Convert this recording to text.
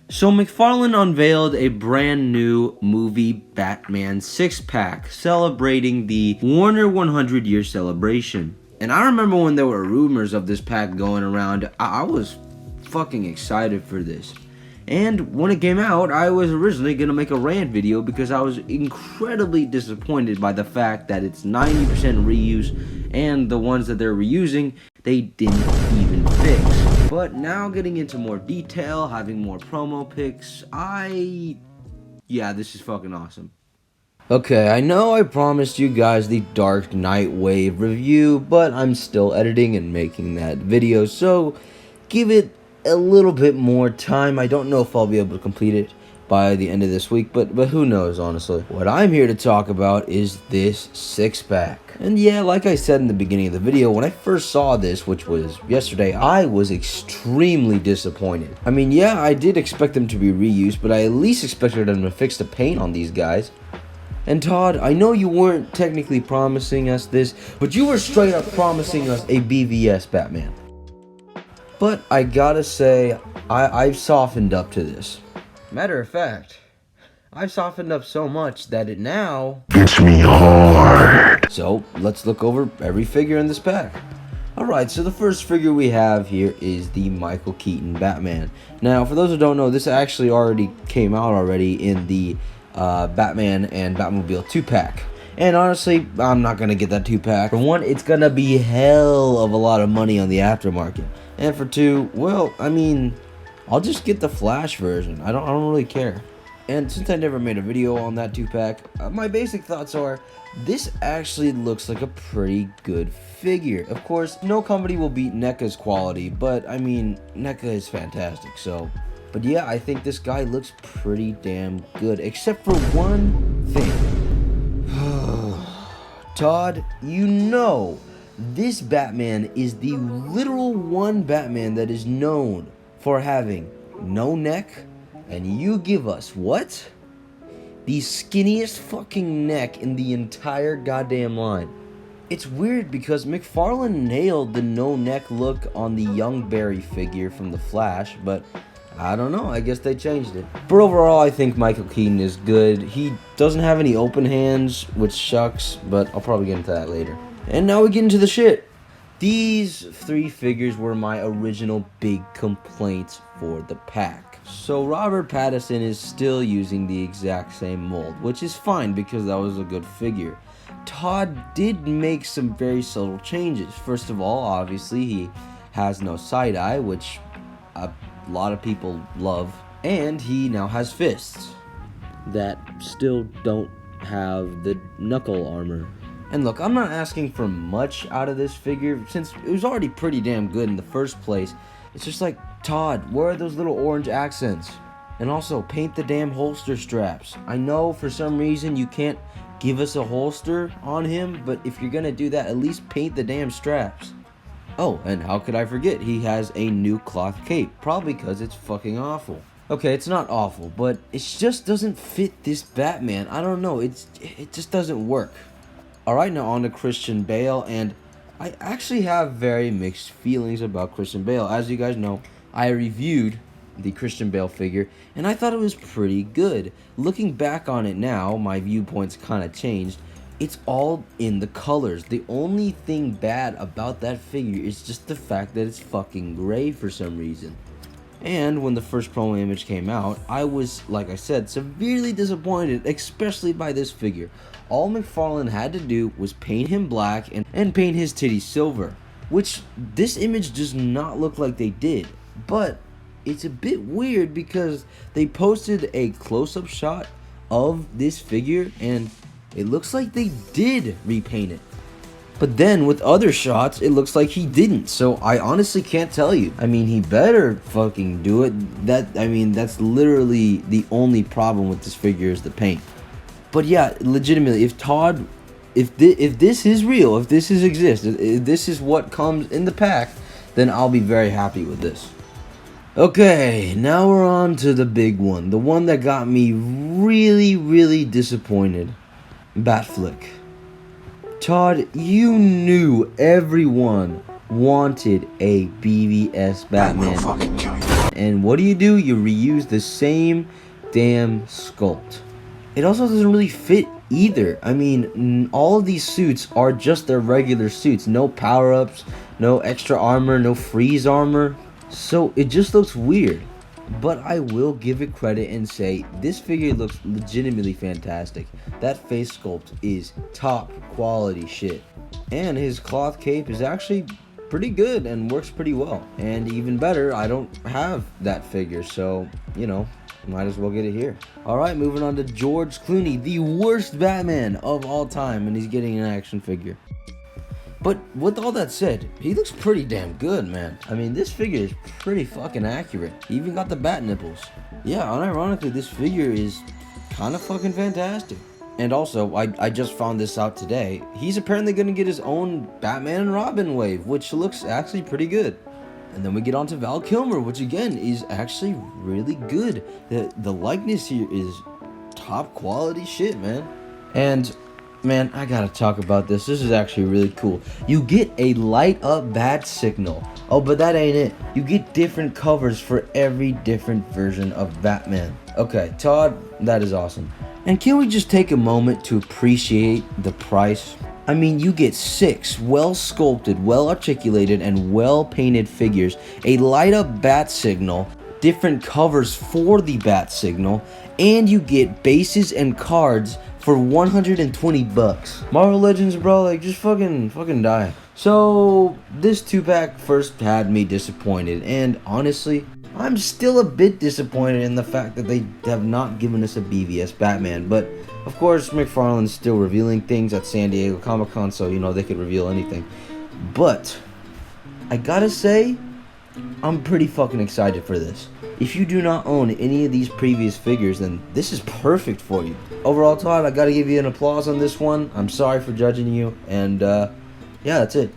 So McFarlane unveiled a brand new movie Batman 6-pack celebrating the Warner 100 year celebration. And I remember when there were rumors of this pack going around, I was fucking excited for this. And when it came out, I was originally going to make a rant video because I was incredibly disappointed by the fact that it's 90% reuse and the ones that they're reusing, they didn't even fix. But now getting into more detail, having more promo pics, yeah, this is fucking awesome. Okay, I know I promised you guys the Dark Knight Wave review, but I'm still editing and making that video, so give it a little bit more time. I don't know if I'll be able to complete it by the end of this week, but who knows, honestly. What I'm here to talk about is this 6-pack. And yeah, like I said in the beginning of the video, when I first saw this, which was yesterday, I was extremely disappointed. I mean, yeah, I did expect them to be reused, but I at least expected them to fix the paint on these guys. And Todd, I know you weren't technically promising us this, but you were straight up promising us a BVS Batman. But I gotta say, I've softened up to this. Matter of fact, I've softened up so much that it now gets me hard. So let's look over every figure in this pack. Alright, so the first figure we have here is the Michael Keaton Batman. Now, for those who don't know, this actually already came out already in the Batman and Batmobile 2-pack. And honestly, I'm not gonna get that 2-pack. For one, it's gonna be hell of a lot of money on the aftermarket. And for two, well, I mean, I'll just get the Flash version. I don't really care. And since I never made a video on that 2-pack, my basic thoughts are, this actually looks like a pretty good figure. Of course, no company will beat NECA's quality, but I mean, NECA is fantastic, so. But yeah, I think this guy looks pretty damn good, except for one thing. Todd, you know, this Batman is the literal one Batman that is known for having no neck, and you give us what? The skinniest fucking neck in the entire goddamn line. It's weird because McFarlane nailed the no neck look on the Young Barry figure from The Flash, but I don't know, I guess they changed it. But overall, I think Michael Keaton is good. He doesn't have any open hands, which sucks, but I'll probably get into that later. And now we get into the shit. These 3 figures were my original big complaints for the pack. So Robert Pattinson is still using the exact same mold, which is fine because that was a good figure. Todd did make some very subtle changes. First of all, obviously, he has no side eye, which a lot of people love, and he now has fists that still don't have the knuckle armor. And look, I'm not asking for much out of this figure since it was already pretty damn good in the first place. It's just like, Todd, where are those little orange accents? And also, paint the damn holster straps. I know for some reason you can't give us a holster on him, but if you're gonna do that, at least paint the damn straps. Oh, and how could I forget? He has a new cloth cape, probably because it's fucking awful. Okay, it's not awful, but it just doesn't fit this Batman. I don't know, it just doesn't work. Alright, now on to Christian Bale, and I actually have very mixed feelings about Christian Bale. As you guys know, I reviewed the Christian Bale figure, and I thought it was pretty good. Looking back on it now, my viewpoints kind of changed. It's all in the colors. The only thing bad about that figure is just the fact that it's fucking gray for some reason. And when the first promo image came out, I was, like I said, severely disappointed, especially by this figure. All McFarlane had to do was paint him black and paint his titties silver, which this image does not look like they did. But it's a bit weird because they posted a close-up shot of this figure and it looks like they did repaint it. But then with other shots, it looks like he didn't. So I honestly can't tell you. I mean, he better fucking do it. That's literally the only problem with this figure is the paint. But yeah, legitimately, if this is real, if this exists, if this is what comes in the pack, then I'll be very happy with this. Okay, now we're on to the big one. The one that got me really, really disappointed. Batflick. Todd, you knew everyone wanted a BVS Batman. and what do? You reuse the same damn sculpt. It also doesn't really fit either. I mean, all of these suits are just their regular suits. No power-ups, no extra armor, no freeze armor. So it just looks weird. But I will give it credit and say this figure looks legitimately fantastic. That face sculpt is top quality shit. And his cloth cape is actually pretty good and works pretty well. And even better, I don't have that figure, so, you know, might as well get it here. Alright, moving on to George Clooney, the worst Batman of all time, and he's getting an action figure. But with all that said, he looks pretty damn good, man. I mean, this figure is pretty fucking accurate. He even got the bat nipples. Yeah, unironically, this figure is kind of fucking fantastic. And also, I just found this out today. He's apparently going to get his own Batman and Robin wave, which looks actually pretty good. And then we get on to Val Kilmer, which again is actually really good. The likeness here is top quality shit, man. And man, I gotta talk about this. This is actually really cool. You get a light up bat signal. Oh, but that ain't it. You get different covers for every different version of Batman. Okay, Todd, that is awesome. And can we just take a moment to appreciate the price? I mean, you get 6 well-sculpted, well-articulated, and well-painted figures, a light-up bat signal, different covers for the bat signal, and you get bases and cards for 120 bucks. Marvel Legends, bro, like, just fucking die. So, this 2-pack first had me disappointed, and honestly, I'm still a bit disappointed in the fact that they have not given us a BVS Batman, but of course, McFarlane's still revealing things at San Diego Comic-Con, so, you know, they could reveal anything. But I gotta say, I'm pretty fucking excited for this. If you do not own any of these previous figures, then this is perfect for you. Overall, Todd, I gotta give you an applause on this one. I'm sorry for judging you, and yeah, that's it.